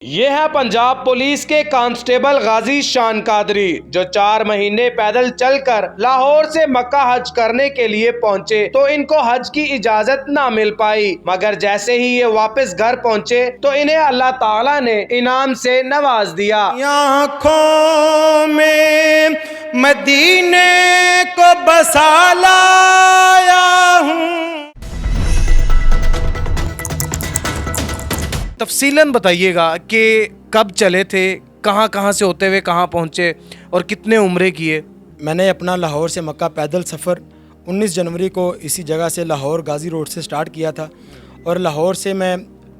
ये है पंजाब पुलिस के कांस्टेबल गाजी शान कादरी, जो 4 महीने पैदल चलकर लाहौर से मक्का हज करने के लिए पहुंचे तो इनको हज की इजाजत ना मिल पाई, मगर जैसे ही ये वापस घर पहुंचे तो इन्हें अल्लाह ताला ने इनाम से नवाज दिया। आँखों में मदीने को बसा लाया हूँ। तफसीलन बताइएगा कि कब चले थे, कहाँ कहाँ से होते हुए कहाँ पहुँचे और कितने उम्रे किए। मैंने अपना लाहौर से मक्का पैदल सफ़र 19 जनवरी को इसी जगह से लाहौर गाज़ी रोड से स्टार्ट किया था और लाहौर से मैं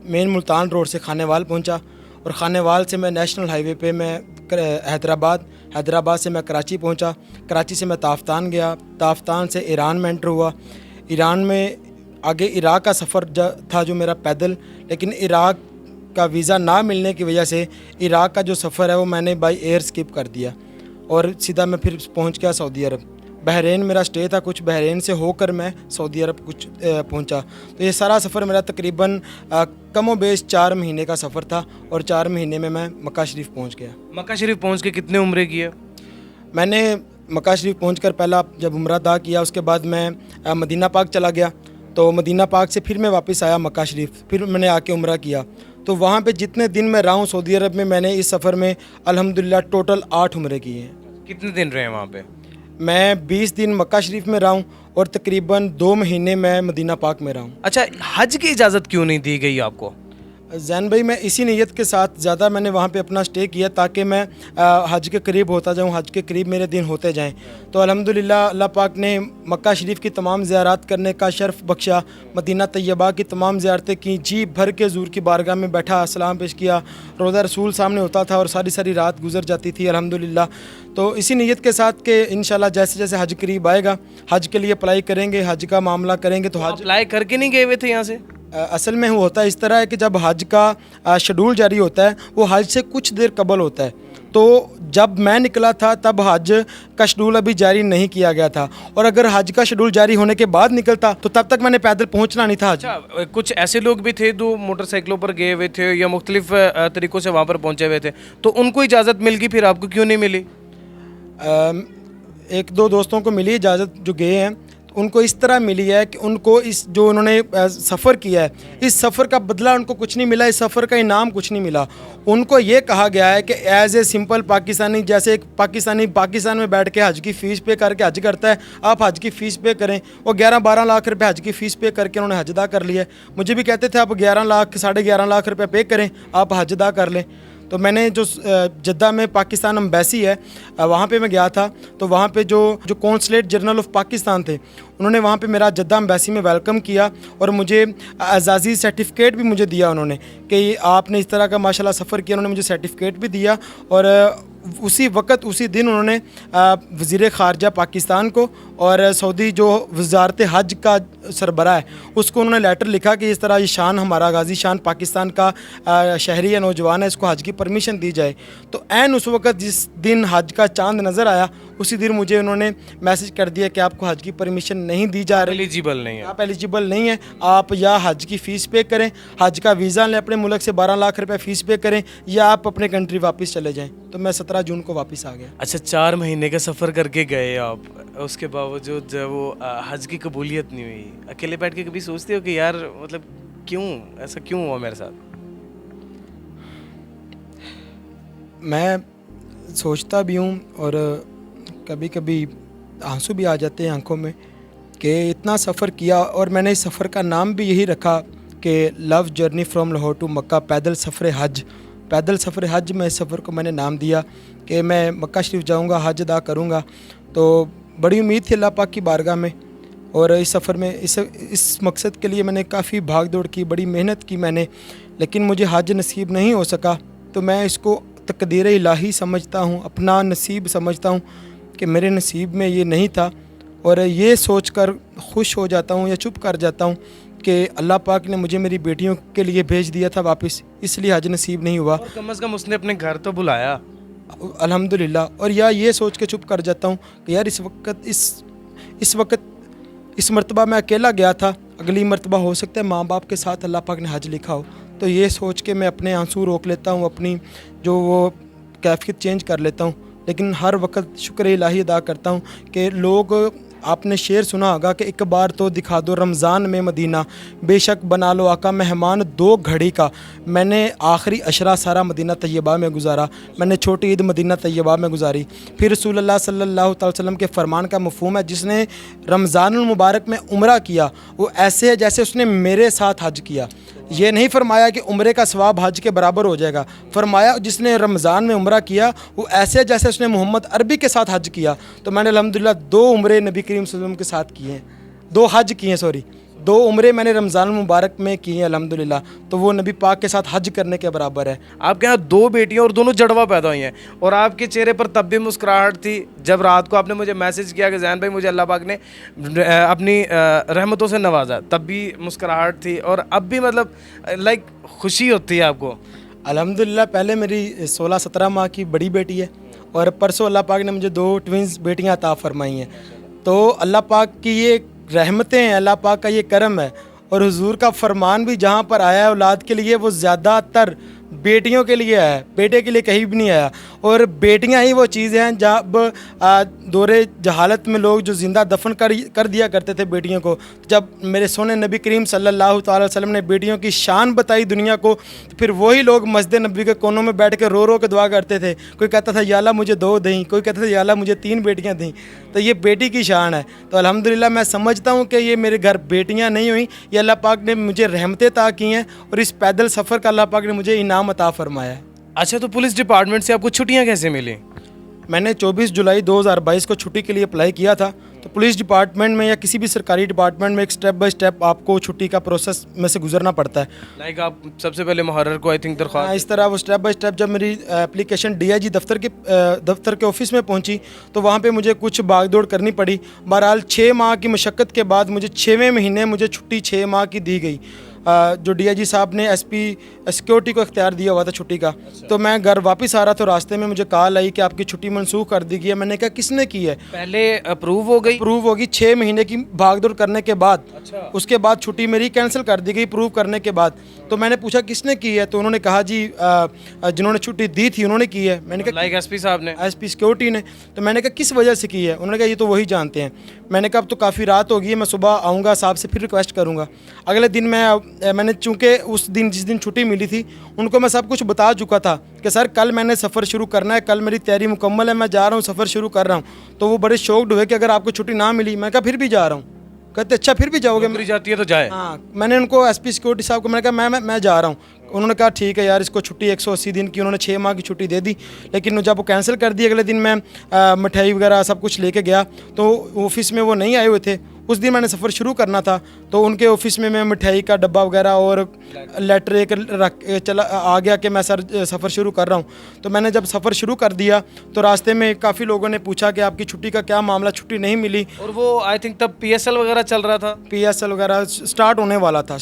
मेन मुल्तान रोड से खानेवाल पहुंचा और खानेवाल से मैं नेशनल हाईवे पे मैं हैदराबाद से मैं कराची पहुंचा। कराची से मैं ताफ्तान गया, ताफ्तान से ईरान में एंटर हुआ। ईरान में आगे इराक़ का सफ़र था जो मेरा पैदल, लेकिन इराक़ का वीज़ा ना मिलने की वजह से इराक़ का जो सफ़र है वो मैंने बाई एयर स्किप कर दिया और सीधा मैं फिर पहुंच गया सऊदी अरब। बहरीन मेरा स्टे था, कुछ बहरीन से होकर मैं सऊदी अरब पहुंचा। तो ये सारा सफ़र मेरा तकरीबन कमो बेश 4 महीने का सफ़र था और 4 महीने में मैं मक्का शरीफ पहुंच गया। मक्का शरीफ पहुँच के कितने उम्रे किए। मैंने मक्का शरीफ पहुंचकर पहला जब उम्रा अदा किया, उसके बाद मैं मदीना पाक चला गया। तो मदीना पाक से फिर मैं वापस आया मक्का शरीफ, फिर मैंने आके उम्रा किया। तो वहाँ पे जितने दिन मैं रहा हूँ सऊदी अरब में, मैंने इस सफ़र में अल्हम्दुलिल्लाह टोटल 8 उम्रे किए हैं। कितने दिन रहे वहाँ पे। मैं 20 दिन मक्का शरीफ में रहा हूँ और तकरीबन 2 महीने मैं मदीना पाक में रहा हूँ। अच्छा, हज की इजाज़त क्यों नहीं दी गई आपको। जैन भाई, मैं इसी नीयत के साथ ज़्यादा मैंने वहाँ पे अपना स्टे किया ताकि मैं हज के करीब होता जाऊँ, हज के करीब मेरे दिन होते जाएं। तो अल्हम्दुलिल्लाह अल्लाह पाक ने मक्का शरीफ की तमाम ज़ियारत करने का शर्फ बख्शा, मदीना तैयबा की तमाम ज़ियारतें की, जी भर के ज़ूर की बारगाह में बैठा, सलाम पेश किया, रोज़ा रसूल सामने होता था और सारी सारी रात गुजर जाती थी अल्हम्दुलिल्लाह। तो इसी नीयत के साथ कि इंशाल्लाह जैसे जैसे हज करीब आएगा हज के लिए अप्लाई करेंगे, हज का मामला करेंगे। तो हज अप्लाई करके नहीं गए हुए थे यहाँ से। असल में होता है इस तरह है कि जब हज का शेड्यूल जारी होता है वो हज से कुछ देर कबल होता है। तो जब मैं निकला था तब हज का शेड्यूल अभी जारी नहीं किया गया था और अगर हज का शेड्यूल जारी होने के बाद निकलता तो तब तक मैंने पैदल पहुंचना नहीं था। अच्छा, कुछ ऐसे लोग भी थे जो मोटरसाइकिलों पर गए हुए थे या मुख्तलिफ तरीक़ों से वहाँ पर पहुँचे हुए थे, तो उनको इजाज़त मिल गई, फिर आपको क्यों नहीं मिली। 1-2 दोस्तों को मिली इजाज़त जो गए हैं, उनको इस तरह मिली है कि उनको इस जो उन्होंने सफ़र किया है इस सफ़र का बदला उनको कुछ नहीं मिला, इस सफ़र का इनाम कुछ नहीं मिला। उनको ये कहा गया है कि एज ए सिंपल पाकिस्तानी, जैसे एक पाकिस्तानी पाकिस्तान में बैठ के हज की फ़ीस पे करके हज करता है, आप हज की फ़ीस पे करें। वो 11-12 लाख रुपए हज की फ़ीस पे करके उन्होंने हज अदा कर लिया है। मुझे भी कहते थे आप 11 लाख 11.5 लाख रुपये पे करें, आप हज अदा कर लें। तो मैंने जो जद्दा में पाकिस्तान एम्बेसी है वहाँ पे मैं गया था, तो वहाँ पे जो कौंसलेट जनरल ऑफ पाकिस्तान थे उन्होंने वहाँ पे मेरा जद्दा एम्बेसी में वेलकम किया और मुझे एजाज़ी सर्टिफिकेट भी मुझे दिया उन्होंने कि आपने इस तरह का माशाल्लाह सफ़र किया। उन्होंने मुझे सर्टिफिकेट भी दिया और उसी वक्त उसी दिन उन्होंने वज़ीर ख़ारजा पाकिस्तान को और सऊदी जो वज़ारत हज का सरबरा है उसको उन्होंने लेटर लिखा कि इस तरह ये शान हमारा गाजी शान पाकिस्तान का शहरी या नौजवान है, इसको हज की परमिशन दी जाए। तो ऐन उस वक्त जिस दिन हज का चांद नज़र आया उसी दिन मुझे उन्होंने मैसेज कर दिया कि आपको हज की परमिशन नहीं दी जा रही, एलिजिबल नहीं है, आप एलिजिबल नहीं है, आप या हज की फ़ीस पे करें, हज का वीज़ा लें, अपने मुल्क से 12 लाख रुपए फ़ीस पे करें, या आप अपने कंट्री वापस चले जाएँ। तो मैं 17 जून को वापस आ गया। अच्छा, 4 महीने का सफ़र करके गए आप, उसके बावजूद जब वो हज की कबूलियत नहीं हुई, अकेले बैठ के कभी सोचते हो कि यार मतलब क्यों ऐसा क्यों हुआ मेरे साथ। मैं सोचता भी हूँ और कभी कभी आंसू भी आ जाते हैं आंखों में कि इतना सफ़र किया और मैंने इस सफ़र का नाम भी यही रखा कि love journey from Lahore to Mecca, पैदल सफ़र हज में इस सफ़र को मैंने नाम दिया कि मैं मक्का शरीफ जाऊँगा, हज अदा करूँगा। तो बड़ी उम्मीद थी अल्लाह पाक की बारगाह में और इस सफ़र में इस मकसद के लिए मैंने काफ़ी भाग दौड़ की, बड़ी मेहनत की मैंने, लेकिन मुझे हज नसीब नहीं हो सका। तो मैं इसको तकदीर इलाही समझता हूँ, अपना नसीब समझता हूँ कि मेरे नसीब में ये नहीं था और ये सोचकर खुश हो जाता हूँ या चुप कर जाता हूँ कि अल्लाह पाक ने मुझे मेरी बेटियों के लिए भेज दिया था वापस, इसलिए हज नसीब नहीं हुआ। और कम से कम उसने अपने घर तो बुलाया अल्हम्दुलिल्लाह। और या ये सोच के चुप कर जाता हूँ कि यार इस वक्त इस मरतबा मैं अकेला गया था, अगली मरतबा हो सकता है माँ बाप के साथ अल्लाह पाक ने हज लिखा हो, तो ये सोच के मैं अपने आंसू रोक लेता हूँ, अपनी जो वो कैफियत चेंज कर लेता हूँ। लेकिन हर वक्त शुक्र इलाही अदा करता हूँ कि लोग, आपने शेर सुना होगा कि एक बार तो दिखा दो रमज़ान में मदीना, बेशक बना लो आका मेहमान 2 घड़ी का। मैंने आखिरी अशरा सारा मदीना तैयबा में गुजारा, मैंने छोटी ईद मदीना तैयबा में गुजारी। फिर रसूलुल्लाह सल्लल्लाहु अलैहि वसल्लम के फरमान का मफ़हूम है, जिसने रमज़ानुल मुबारक में उम्रा किया वो ऐसे है जैसे उसने मेरे साथ हज किया। ये नहीं फरमाया कि उम्रे का सवाब हज के बराबर हो जाएगा, फरमाया जिसने रमज़ान में उम्रा किया वो ऐसे जैसे उसने मोहम्मद अरबी के साथ हज किया। तो मैंने अल्हम्दुलिल्लाह 2 उम्रे नबी करीम सल्लल्लाहु अलैहि वसल्लम के साथ किए हैं, 2 हज किए हैं, सॉरी 2 उम्रे मैंने रमज़ान मुबारक में किए हैं अल्हम्दुलिल्लाह। तो वो नबी पाक के साथ हज करने के बराबर है। आपके यहाँ 2 बेटियां और दोनों जड़वा पैदा हुई हैं, और आपके चेहरे पर तब भी मुस्कुराहट थी जब रात को आपने मुझे मैसेज किया कि जैन भाई मुझे अल्लाह पाक ने अपनी रहमतों से नवाजा, तब भी मुस्कुराहट थी, और अब भी मतलब लाइक खुशी होती है आपको? अल्हम्दुलिल्लाह पहले मेरी 16-17 माह की बड़ी बेटी है, और परसों अल्लाह पाक ने मुझे 2 ट्विंस बेटियां अता फरमाई हैं। तो अल्लाह पाक की ये रहमतें हैं, अल्लाह पाक का ये करम है। और हुजूर का फरमान भी जहाँ पर आया है औलाद के लिए, वो ज़्यादातर बेटियों के लिए आया है, बेटे के लिए कहीं भी नहीं आया। और बेटियां ही वो चीज़ हैं जब दौरे जहालत में लोग जो ज़िंदा दफन कर दिया करते थे बेटियों को, जब मेरे सोने नबी करीम सल्लल्लाहु अलैहि वसल्लम ने बेटियों की शान बताई दुनिया को, तो फिर वही लोग मस्जिद नबी के कोनों में बैठ के रो के दुआ करते थे। कोई कहता था या अल्लाह मुझे 2 दें, कोई कहता था या अल्लाह मुझे 3 बेटियां दें। तो ये बेटी की शान है। तो अल्हम्दुलिल्लाह मैं समझता हूँ कि ये मेरे घर बेटियाँ नहीं हुई, ये अल्लाह पाक ने मुझे रहमतें अता की हैं, और इस पैदल सफ़र का अल्लाह पाक ने मुझे इनाम अता फरमाया है। अच्छा, तो पुलिस डिपार्टमेंट से आपको छुट्टियां कैसे मिली? मैंने 24 जुलाई 2022 को छुट्टी के लिए अप्लाई किया था। तो पुलिस डिपार्टमेंट में या किसी भी सरकारी डिपार्टमेंट में एक स्टेप बाय स्टेप आपको छुट्टी का प्रोसेस में से गुजरना पड़ता है। लाइक आप सबसे पहले मुहर्रर को आई थिंक हाँ, दरख्वास्त, इस तरह वो स्टेप बाय स्टेप जब मेरी एप्लीकेशन DIG दफ्तर के ऑफिस में पहुंची, तो वहाँ पे मुझे कुछ भागदौड़ करनी पड़ी। बहरहाल 6 माह की मशक्क़त के बाद मुझे 6वें महीने मुझे छुट्टी 6 माह की दी गई। जो DIG साहब ने SP सिक्योरिटी को इख्तियार दिया हुआ था छुट्टी का। तो मैं घर वापस आ रहा था, रास्ते में मुझे कॉल आई कि आपकी छुट्टी मनसूख कर दी गई है। मैंने कहा किसने की है? पहले अप्रूव हो गई? अप्रूव होगी 6 महीने की भागदौड़ करने के बाद। उसके बाद छुट्टी मेरी कैंसिल कर दी गई अप्रूव करने के बाद। तो मैंने पूछा किसने की है, तो उन्होंने कहा जी जिन्होंने छुट्टी दी थी उन्होंने की है। मैंने कहा लाइक SP साहब ने? SP सिक्योरिटी ने। तो मैंने कहा किस वजह से की है? उन्होंने कहा ये तो वही जानते हैं। मैंने कहा अब तो काफ़ी रात हो गई है, मैं सुबह आऊँगा, साहब से फिर रिक्वेस्ट करूँगा। अगले दिन मैंने चूँकि उस दिन जिस दिन छुट्टी मिली थी उनको मैं सब कुछ बता चुका था कि सर कल मैंने सफ़र शुरू करना है, कल मेरी तैयारी मुकम्मल है, मैं जा रहा हूँ, सफ़र शुरू कर रहा हूँ। तो वो बड़े शॉक्ड हुए कि अगर आपको छुट्टी ना मिली। मैं कहा फिर भी जा रहा हूँ। कहते अच्छा फिर भी जाओगे? नौकरी जाती है तो जाए। हाँ, मैंने उनको SP सिक्योरिटी साहब को मैंने कहा मैं जा रहा हूँ। उन्होंने कहा ठीक है यार, इसको छुट्टी 180 दिन की, उन्होंने 6 माह की छुट्टी दे दी। लेकिन जब वो कैंसिल कर दी, अगले दिन मैं मिठाई वगैरह सब कुछ लेके गया, तो ऑफिस में वो नहीं आए हुए थे। उस दिन मैंने सफ़र शुरू करना था, तो उनके ऑफिस में मैं मिठाई का डब्बा वगैरह और लेटर एक रख चला आ गया कि मैं सर सफ़र शुरू कर रहा हूँ। तो मैंने जब सफ़र शुरू कर दिया तो रास्ते में काफ़ी लोगों ने पूछा कि आपकी छुट्टी का क्या मामला, छुट्टी नहीं मिली। और वो आई थिंक तब PSL वगैरह चल रहा था? PSL वगैरह स्टार्ट होने वाला था,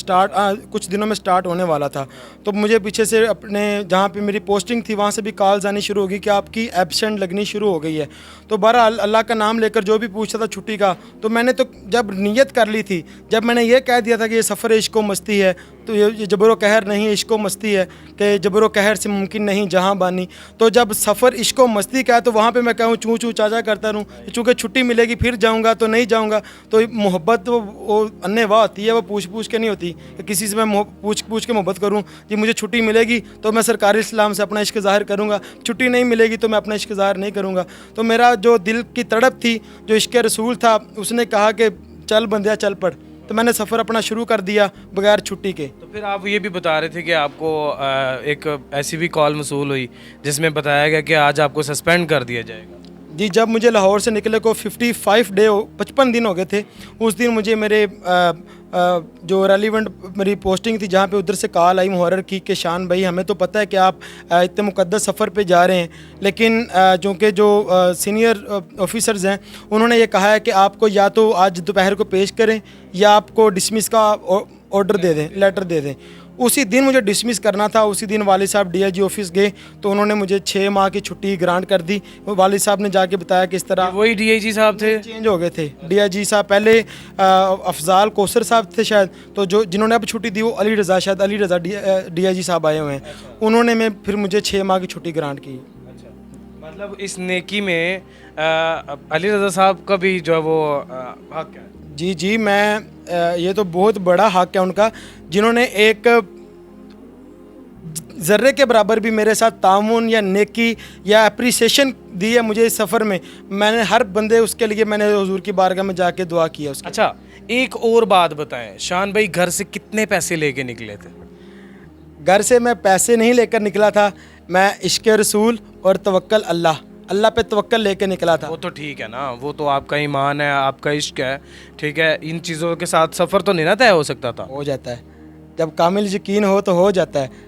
कुछ दिनों में स्टार्ट होने वाला था। तो मुझे पीछे से अपने जहाँ पे मेरी पोस्टिंग थी वहाँ से भी कॉल्स आनी शुरू हो गई कि आपकी एब्सेंट लगनी शुरू हो गई है। तो बहरहाल अल्लाह का नाम लेकर जो भी पूछता था छुट्टी का, तो मैंने तो जब नीयत कर ली थी, जब मैंने ये कह दिया था कि ये सफ़र इश्क व मस्ती है, तो ये जबर व कहर नहीं, इश्क व मस्ती है, कि जबर व कहर से मुमकिन नहीं जहाँ बानी। तो जब सफ़र इश्क व मस्ती का है तो वहाँ पे मैं कहूँ चूँ चूँ चाचा करता रहूँ, चूँकि छुट्टी मिलेगी फिर जाऊँगा तो नहीं जाऊँगा। तो मोहब्बत वो अन्नेवाह होती है, वो पूछ के नहीं होती कि किसी से मैं पूछ के मोहब्बत करूँ। जी मुझे छुट्टी मिलेगी तो मैं सरकारी इस्लाम से अपना इश्क ज़ाहिर करूँगा, छुट्टी नहीं मिलेगी तो मैं अपना इश्क ज़ाहिर नहीं करूँगा। तो मेरा जो दिल की तड़प थी, जो इश्क रसूल था, उसने कहा कि चल बंदिया चल पड़। तो मैंने सफ़र अपना शुरू कर दिया बगैर छुट्टी के। तो फिर आप ये भी बता रहे थे कि आपको एक ऐसी भी कॉल मसूल हुई जिसमें बताया गया कि आज आपको सस्पेंड कर दिया जाएगा। जी, जब मुझे लाहौर से निकले को 55 दिन हो गए थे, उस दिन मुझे मेरे जो रेलिवेंट मेरी पोस्टिंग थी जहाँ पे, उधर से कॉल आई मुहर्रर की कि शान भाई हमें तो पता है कि आप इतने मुक़द्दस सफ़र पे जा रहे हैं, लेकिन चूँकि जो सीनियर ऑफिसर्स हैं उन्होंने ये कहा है कि आपको या तो आज दोपहर को पेश करें या आपको डिसमिस का ऑर्डर दे दें, लेटर दे दें। उसी दिन मुझे डिसमिस करना था। उसी दिन वालिद साहब डीआईजी ऑफिस गए तो उन्होंने मुझे 6 माह की छुट्टी ग्रांट कर दी। वालिद साहब ने जाके बताया कि इस तरह वही डीआईजी साहब थे? चेंज हो गए थे डीआईजी साहब। पहले अफजाल कौसर साहब थे शायद, तो जो जिन्होंने अब छुट्टी दी वो अली रज़ा, शायद अली रज़ा डीआईजी साहब आए हुए हैं। उन्होंने फिर मुझे 6 माह की छुट्टी ग्रांट की। मतलब इस नेकी में अली रज़ा साहब का भी जो है वो हक है? जी जी, ये तो बहुत बड़ा हक है उनका, जिन्होंने एक ज़र्रे के बराबर भी मेरे साथ ताउन या नेकी या अप्रिसिएशन दी है मुझे इस सफ़र में। मैंने हर बंदे उसके लिए मैंने हुजूर की बारगाह में जाके दुआ किया उसके। अच्छा, एक और बात बताएं, शान भाई घर से कितने पैसे लेके निकले थे? घर से मैं पैसे नहीं लेकर निकला था, मैं इश्क़ रसूल और तवक्कल अल्लाह पे तवक्कल लेके निकला था। वो तो ठीक है ना, वो तो आपका ईमान है, आपका इश्क है, ठीक है। इन चीज़ों के साथ सफ़र तो नहीं ना तय हो सकता था? हो जाता है, जब कामिल यकीन हो तो हो जाता है।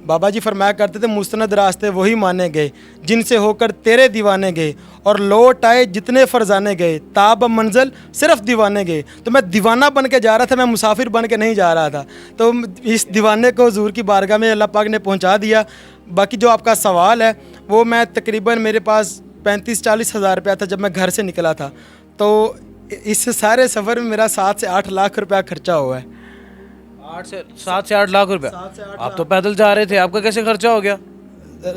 बाबा जी फरमाया करते थे, मुस्तनद रास्ते वही माने गए जिनसे होकर तेरे दीवाने गए, और लौट आए जितने फरजाने गए, ताब मंजिल सिर्फ दीवाने गए। तो मैं दीवाना बन के जा रहा था, मैं मुसाफिर बन के नहीं जा रहा था। तो इस दीवाने को हुजूर की बारगाह में अल्लाह पाक ने पहुंचा दिया। बाकी जो आपका सवाल है वो, मैं तकरीबन मेरे पास 35-40 हज़ार रुपया था जब मैं घर से निकला था। तो इस सारे सफ़र में मेरा 7 से 8 लाख रुपया खर्चा हुआ है। 7 से 8 लाख रुपया? आप तो पैदल जा रहे थे, आपका कैसे खर्चा हो गया?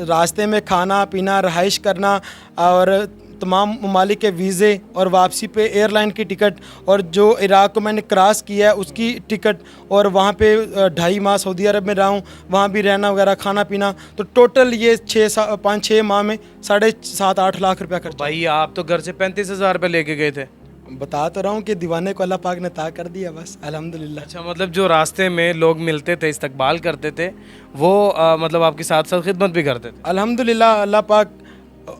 रास्ते में खाना पीना, रहाइश करना, और तमाम ममालिक के वीज़े, और वापसी पे एयरलाइन की टिकट, और जो इराक़ को मैंने क्रॉस किया है उसकी टिकट, और वहाँ पे 2.5 माह सऊदी अरब में रहा हूँ, वहाँ भी रहना वगैरह, खाना पीना। तो टोटल ये 5-6 माह में 7.5-8 लाख रुपया खर्चा। भाई आप तो घर से 35,000 रुपये लेके गए थे। बता तो रहा हूँ कि दीवाने को अल्लाह पाक ने ता कर दिया बस, अल्हम्दुलिल्लाह। अच्छा, मतलब जो रास्ते में लोग मिलते थे, इस्तकबाल करते थे, वो मतलब आपके साथ साथ खिदमत भी करते थे? अल्हम्दुलिल्लाह, अल्लाह पाक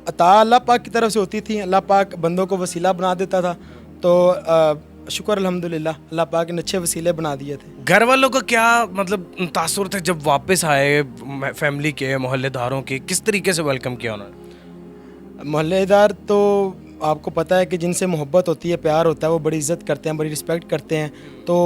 अता अल्लाह पाक की तरफ से होती थी। अल्लाह पाक बंदों को वसीला बना देता था। तो शुक्र अल्हम्दुलिल्लाह, अल्लाह पाक ने अच्छे वसीले बना दिए थे। घर वालों का क्या मतलब तासुर थे जब वापस आए, फैमिली के, मोहल्लेदारों के, किस तरीके से वेलकम किया उन्होंने? मोहल्लेदार तो आपको पता है कि जिनसे मोहब्बत होती है, प्यार होता है, वो बड़ी इज़्ज़त करते हैं, बड़ी रिस्पेक्ट करते हैं। तो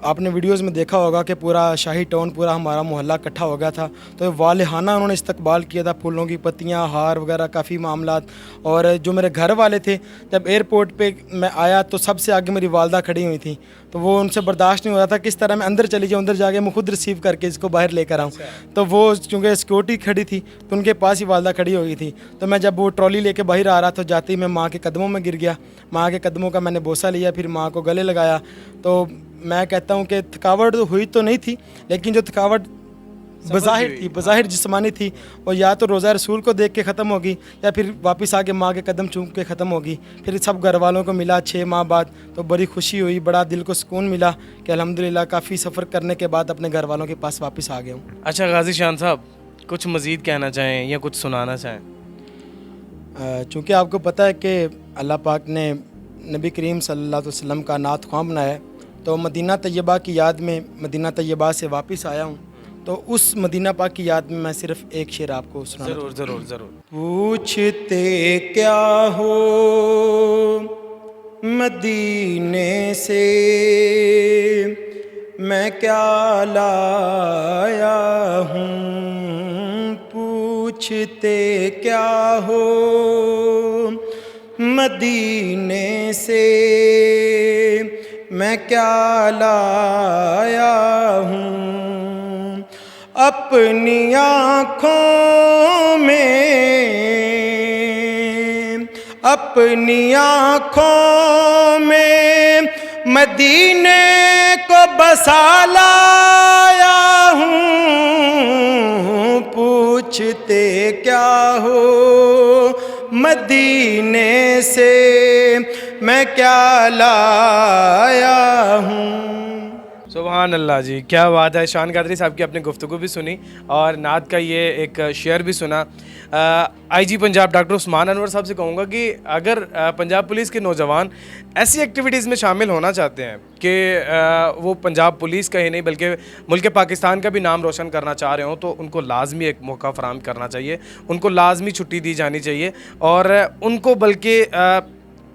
आपने वीडियोस में देखा होगा कि पूरा शाही टाउन, पूरा हमारा मोहल्ला इकट्ठा हो गया था। तो वालिहाना उन्होंने इस्तकबाल किया था, फूलों की पत्तियां, हार वगैरह, काफ़ी मामलात। और जो मेरे घर वाले थे, जब एयरपोर्ट पे मैं आया तो सबसे आगे मेरी वालदा खड़ी हुई थी। तो वो उनसे बर्दाश्त नहीं हो रहा था किस तरह मैं अंदर चली जाऊँ, अंदर जाके मैं खुद रिसीव करके इसको बाहर लेकर आऊँ। तो वो चूँकि सिक्योरिटी खड़ी थी तो उनके पास ही वालदा खड़ी हो गई थी। तो मैं जब वो ट्रॉली लेके बाहर आ रहा था, जाते ही मैं माँ के कदमों में गिर गया। माँ के कदमों का मैंने बोसा लिया, फिर माँ को गले लगाया। तो मैं कहता हूँ कि थकावट हुई तो नहीं थी, लेकिन जो थकावट बज़ाहिर जिस्मानी थी, और या तो रोज़ा रसूल को देख के ख़त्म होगी, या फिर वापस आके माँ के कदम चूम के ख़त्म होगी। फिर सब घर वालों को मिला 6 माह बाद, तो बड़ी खुशी हुई, बड़ा दिल को सुकून मिला कि अल्हम्दुलिल्लाह काफ़ी सफ़र करने के बाद अपने घर वालों के पास वापस आ गया हूँ। अच्छा गाजी शान साहब, कुछ मज़ीद कहना चाहें या कुछ सुनाना चाहें? चूँकि आपको पता है कि अल्लाह पाक ने नबी करीम सल्लल्लाहु अलैहि वसल्लम का नात ख्वां बनाया है, तो मदीना तैयबा की याद में मदीना तैयबा से वापस आया हूँ। तो उस मदीना पाक की याद में मैं सिर्फ एक शेर आपको सुना। ज़रूर ज़रूर ज़रूर। पूछते क्या हो मदीने से, मैं क्या लाया हूँ। पूछते क्या हो मदीने से, मैं क्या लाया हूँ। अपनी आँखों में, अपनी आँखों में मदीने को बसा लाया हूँ। पूछते क्या हो मदीने से, मैं क्या लाया हूँ। सुभान अल्लाह जी, क्या बात है। शान कादरी साहब की अपने गुफ्तगू भी सुनी और नात का ये एक शेयर भी सुना। आईजी पंजाब डॉक्टर उस्मान अनवर साहब से कहूँगा कि अगर पंजाब पुलिस के नौजवान ऐसी एक्टिविटीज़ में शामिल होना चाहते हैं कि वो पंजाब पुलिस का ही नहीं बल्कि मुल्क पाकिस्तान का भी नाम रोशन करना चाह रहे हों, तो उनको लाजमी एक मौका फराहम करना चाहिए, उनको लाजमी छुट्टी दी जानी चाहिए, और उनको बल्कि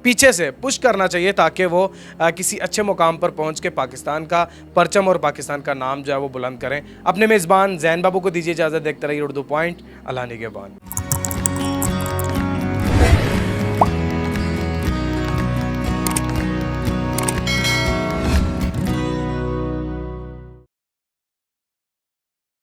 पीछे से पुश करना चाहिए ताकि वो किसी अच्छे मुकाम पर पहुंच के पाकिस्तान का परचम और पाकिस्तान का नाम जो है वो बुलंद करें। अपने मेज़बान जैन बाबू को दीजिए इजाज़त। देखते रहिए उर्दू पॉइंट। अल्लाह निगहबान।